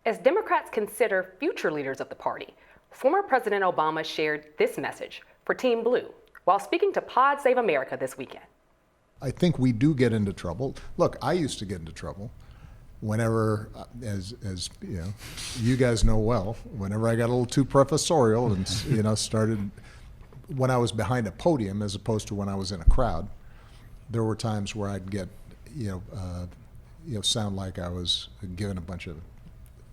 As Democrats consider future leaders of the party, former President Obama shared this message for Team Blue while speaking to Pod Save America this weekend. I think we do get into trouble. Look, I used to get into trouble whenever, as you know, you guys know well, whenever I got a little too professorial and started when I was behind a podium as opposed to when I was in a crowd. There were times where I'd get, sound like I was giving a bunch of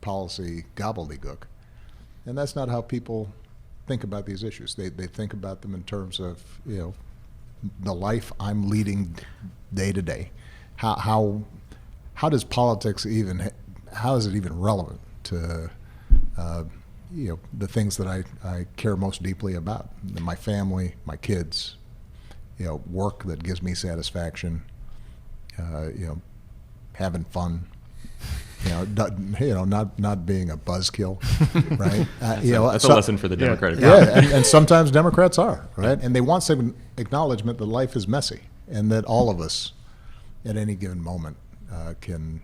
policy gobbledygook, and that's not how people think about these issues. They think about them in terms of the life I'm leading day to day. How does politics how is it even relevant to the things that I care most deeply about? My family, my kids, work that gives me satisfaction, having fun. Not being a buzzkill, right? That's a lesson for the Democratic Party. Yeah, and sometimes Democrats are, right? And they want some acknowledgement that life is messy and that all of us at any given moment can,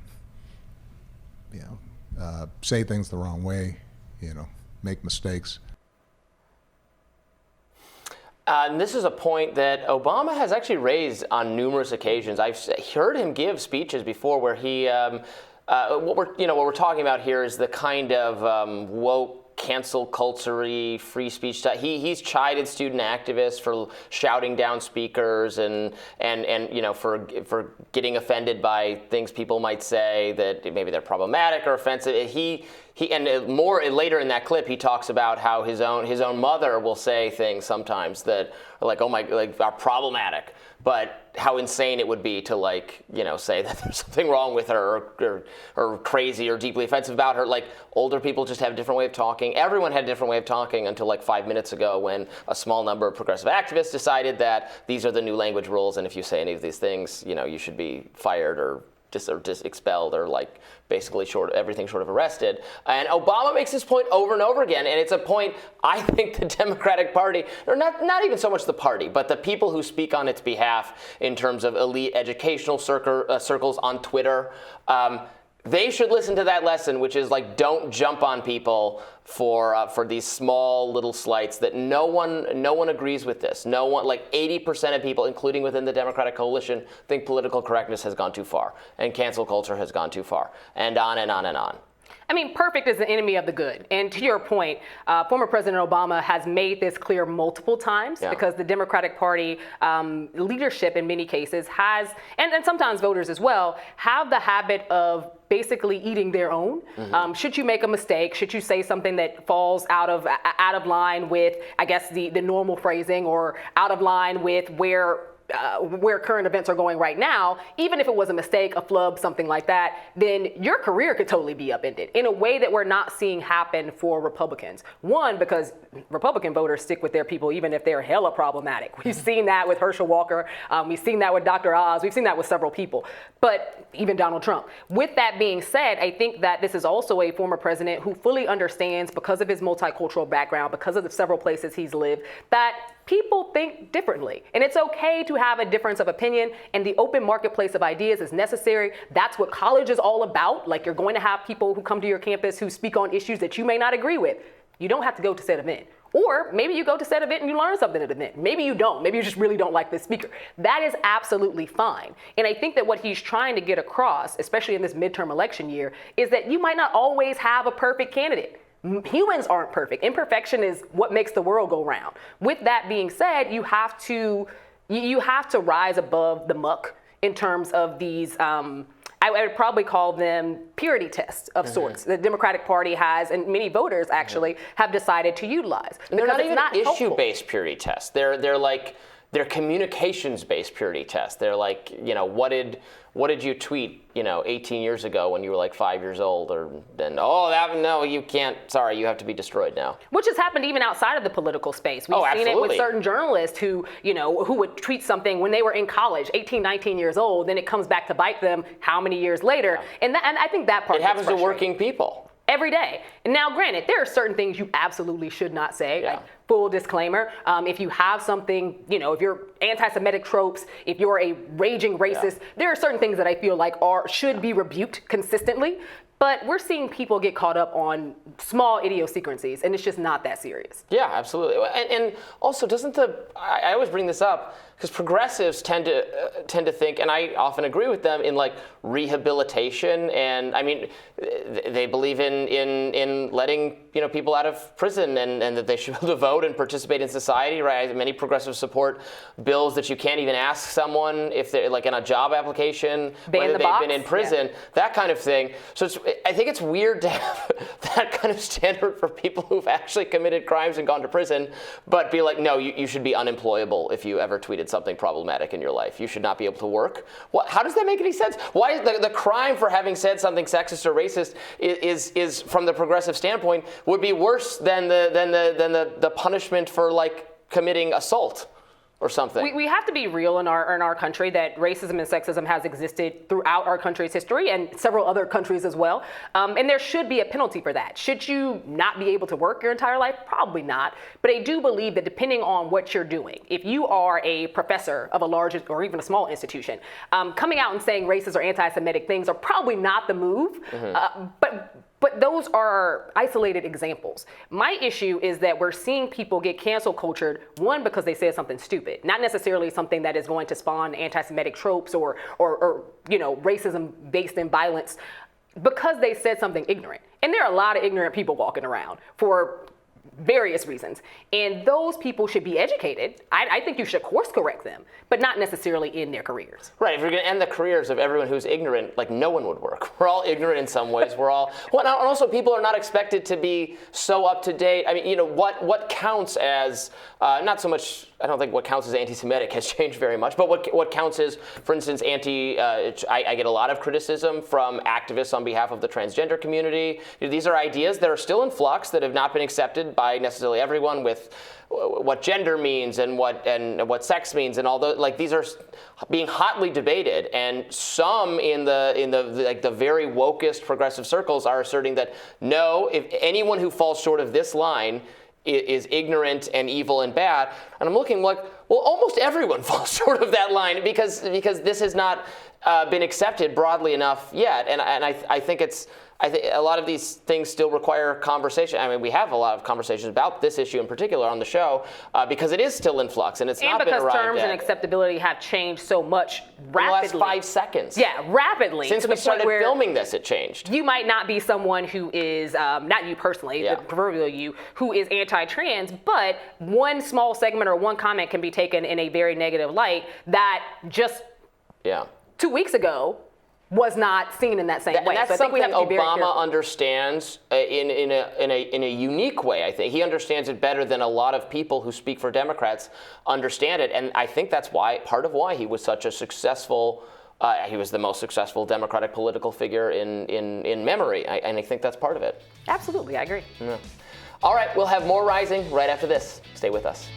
say things the wrong way, make mistakes. And this is a point that Obama has actually raised on numerous occasions. I've heard him give speeches before where he, what we're talking about here is the kind of woke, cancel culture-y, free speech stuff. He's chided student activists for shouting down speakers and for getting offended by things people might say that maybe they're problematic or offensive. He more later in that clip, he talks about how his own mother will say things sometimes that are like, are problematic, but how insane it would be to say that there's something wrong with her or crazy or deeply offensive about her. Like, older people just have a different way of talking. Everyone had a different way of talking until 5 minutes ago when a small number of progressive activists decided that these are the new language rules, and if you say any of these things, you should be fired or expelled or basically everything short of arrested. And Obama makes this point over and over again, and it's a point I think the Democratic Party, or not even so much the party, but the people who speak on its behalf in terms of elite educational circles on Twitter, they should listen to that lesson, which is don't jump on people for these small little slights that no one agrees with this. No one, 80% of people, including within the Democratic coalition, think political correctness has gone too far and cancel culture has gone too far, and on and on and on. I mean, perfect is the enemy of the good. And to your point, former President Obama has made this clear multiple times because the Democratic Party leadership in many cases has, and sometimes voters as well, have the habit of basically eating their own. Mm-hmm. Should you make a mistake, should you say something that falls out of line with, I guess, the normal phrasing, or out of line with where current events are going right now, even if it was a mistake, a flub, something like that, then your career could totally be upended in a way that we're not seeing happen for Republicans. One, because Republican voters stick with their people even if they're hella problematic. We've seen that with Herschel Walker. We've seen that with Dr. Oz. We've seen that with several people, but even Donald Trump. With that being said, I think that this is also a former president who fully understands, because of his multicultural background, because of the several places he's lived, that people think differently. And it's okay to have a difference of opinion, and the open marketplace of ideas is necessary. That's what college is all about. You're going to have people who come to your campus who speak on issues that you may not agree with. You don't have to go to said event. Or maybe you go to said event and you learn something at the event. Maybe you don't. Maybe you just really don't like this speaker. That is absolutely fine. And I think that what he's trying to get across, especially in this midterm election year, is that you might not always have a perfect candidate. Humans aren't perfect. Imperfection is what makes the world go round. With that being said, you have to rise above the muck in terms of these, I would probably call them purity tests of sorts. The Democratic Party has, and many voters actually have decided to utilize. And they're not even issue-based purity tests. They're communications-based purity tests. They're what did you tweet, 18 years ago when you were 5 years old, no, you can't, sorry, you have to be destroyed now. Which has happened even outside of the political space. We've seen it with certain journalists who would tweet something when they were in college, 18, 19 years old, then it comes back to bite them how many years later? Yeah. And I think that part it happens to working people. Every day. And now, granted, there are certain things you absolutely should not say. Yeah. Full disclaimer, if you have something, if you're anti-Semitic tropes, if you're a raging racist, there are certain things that I feel should be rebuked consistently. But we're seeing people get caught up on small idiosyncrasies, and it's just not that serious. Yeah, absolutely. And also, I always bring this up because progressives tend to think, and I often agree with them, in like rehabilitation, and I mean, they believe in letting people out of prison and that they should be able to vote and participate in society, right? Many progressives support bills that you can't even ask someone if they're like in a job application whether they've been in prison, that kind of thing. So I think it's weird to have that kind of standard for people who've actually committed crimes and gone to prison, but be like, no, you should be unemployable if you ever tweeted something problematic in your life. You should not be able to work. How does that make any sense? Why is the crime for having said something sexist or racist is from the progressive standpoint would be worse than the punishment for like committing assault or something? We have to be real in our country that racism and sexism has existed throughout our country's history and several other countries as well. And there should be a penalty for that. Should you not be able to work your entire life? Probably not. But I do believe that depending on what you're doing, if you are a professor of a large or even a small institution, coming out and saying racist or anti-Semitic things are probably not the move. But those are isolated examples. My issue is that we're seeing people get cancel cultured, one, because they said something stupid, not necessarily something that is going to spawn anti-Semitic tropes or racism based in violence, because they said something ignorant. And there are a lot of ignorant people walking around for various reasons. And those people should be educated. I think you should course correct them, but not necessarily in their careers. Right. If you're going to end the careers of everyone who's ignorant, like no one would work. We're all ignorant in some ways. And also people are not expected to be so up to date. I mean, what counts as, not so much, I don't think what counts as anti-Semitic has changed very much, but what counts as, for instance, I get a lot of criticism from activists on behalf of the transgender community. These are ideas that are still in flux, that have not been accepted by necessarily everyone, with what gender means and what sex means and all those. Like, these are being hotly debated, and some in the very wokest progressive circles are asserting that no, if anyone who falls short of this line is ignorant and evil and bad. And I'm looking like, well, almost everyone falls short of that line because this has not been accepted broadly enough yet. And I think a lot of these things still require conversation. I mean, we have a lot of conversations about this issue in particular on the show because it is still in flux and it's not been arrived at. And because terms and acceptability have changed so much rapidly. In the last 5 seconds. Yeah, rapidly. Since we started filming this, it changed. You might not be someone who is, not you personally, the proverbial you, who is anti-trans, but one small segment or one comment can be taken in a very negative light that just 2 weeks ago was not seen in that same way. And that's something Obama understands in a unique way, I think. He understands it better than a lot of people who speak for Democrats understand it. And I think that's part of why he was such a successful, he was the most successful Democratic political figure in memory. And I think that's part of it. Absolutely, I agree. Yeah. All right, we'll have more Rising right after this. Stay with us.